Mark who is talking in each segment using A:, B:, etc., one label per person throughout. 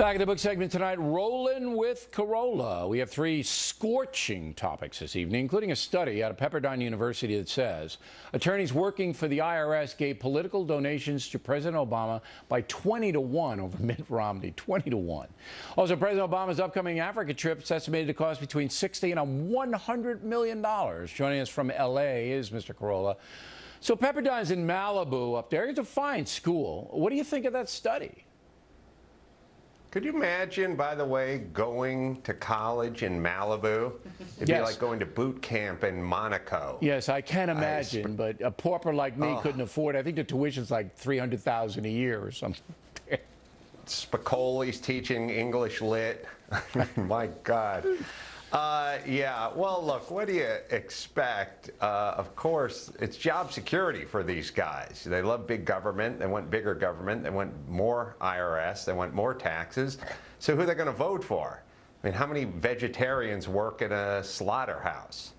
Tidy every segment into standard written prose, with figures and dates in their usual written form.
A: Back in the book segment tonight, rolling with Carolla. We have three scorching topics this evening, including a study out of Pepperdine University that says attorneys working for the IRS gave political donations to President Obama by 20 to 1 over Mitt Romney. 20 to 1. Also, President Obama's upcoming Africa trip is estimated to cost between $60 and $100 million. Joining us from L.A. is Mr. Carolla. So Pepperdine's in Malibu up there. It's a fine school. What do you think of that study?
B: Could you imagine, by the way, going to college in Malibu? It'd be like going to boot camp in Monaco.
A: Yes, I can imagine, but a pauper like me couldn't afford it. I think the tuition's like $300,000 a year or something.
B: Spicoli's teaching English lit. My God. Yeah, well, look, what do you expect? Of course, it's job security for these guys. They love big government. They want bigger government. They want more IRS. They want more taxes. So who are they going to vote for? I mean, how many vegetarians work at a slaughterhouse?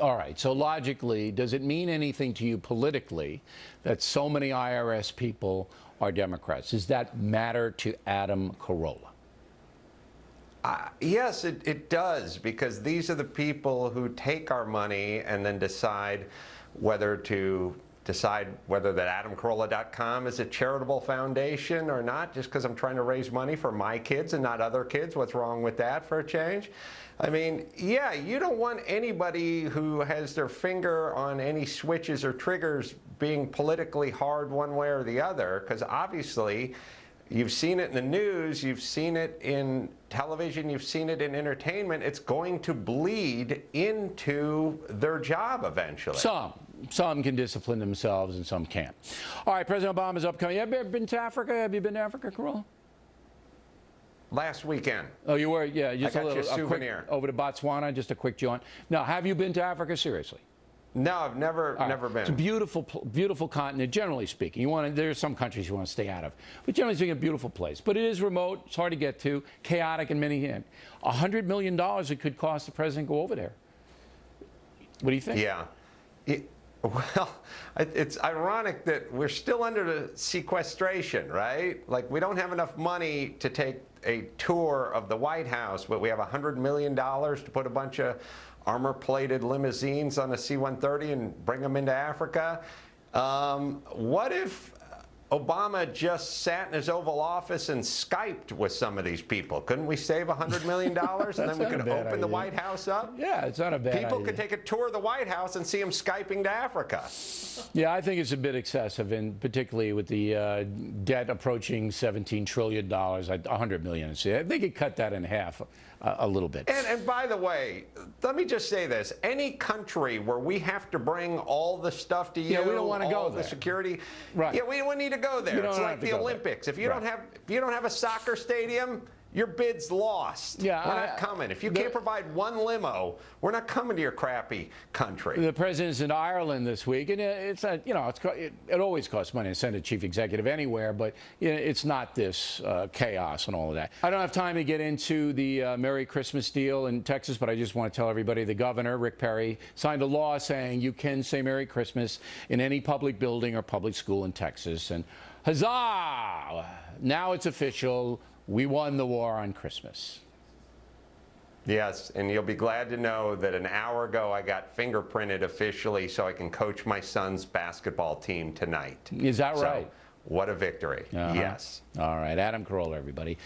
A: All right, so logically, does it mean anything to you politically that so many IRS people are Democrats? Does that matter to Adam Carolla?
B: Yes, it does, because these are the people who take our money and then decide whether that AdamCarolla.com is a charitable foundation or not, just because I'm trying to raise money for my kids and not other kids. What's wrong with that for a change? I mean, yeah, you don't want anybody who has their finger on any switches or triggers being politically hard one way or the other, because obviously you've seen it in the news, you've seen it in television, you've seen it in entertainment. It's going to bleed into their job eventually.
A: Some can discipline themselves and some can't. All right, President Obama's upcoming. Have you ever been to Africa? Have you been to Africa, Carolla?
B: Last weekend.
A: Oh, you were? Yeah, just
B: I got you a souvenir.
A: Over to Botswana, just a quick jaunt. Now, have you been to Africa, seriously?
B: No, I've never been.
A: It's a beautiful, beautiful continent, generally speaking. There are some countries you want to stay out of, but generally speaking, a beautiful place. But it is remote. It's hard to get to, chaotic in many ends. $100 million it could cost the president to go over there. What do you think?
B: Yeah. Well, it's ironic that we're still under the sequestration, right? Like, we don't have enough money to take a tour of the White House, but we have $100 million to put a bunch of armor-plated limousines on a C-130 and bring them into Africa. What if Obama just sat in his Oval Office and Skyped with some of these people? Couldn't we save $100 million and then we could open the White House up?
A: Yeah, it's not a bad idea.
B: People could take a tour of the White House and see him Skyping to Africa.
A: Yeah, I think it's a bit excessive, and particularly with the debt approaching $17 trillion, $100 million. So they could cut that in half a little bit.
B: And by the way, let me just say this. Any country where we have to bring all the stuff to you,
A: we don't want to go
B: there. The security,
A: right.
B: Yeah, we don't need to go there. It's like the Olympics. If you don't have a soccer stadium, your bid's lost.
A: Yeah,
B: we're not coming. If you can't provide one limo, we're not coming to your crappy country.
A: The president's in Ireland this week, and it always costs money to send a chief executive anywhere, but it's not this chaos and all of that. I don't have time to get into the Merry Christmas deal in Texas, but I just want to tell everybody the governor, Rick Perry, signed a law saying you can say Merry Christmas in any public building or public school in Texas. And huzzah! Now it's official. We won the war on Christmas.
B: Yes, and you'll be glad to know that an hour ago I got fingerprinted officially so I can coach my son's basketball team tonight.
A: Is that right?
B: What a victory. Yes.
A: All right, Adam Carolla, everybody.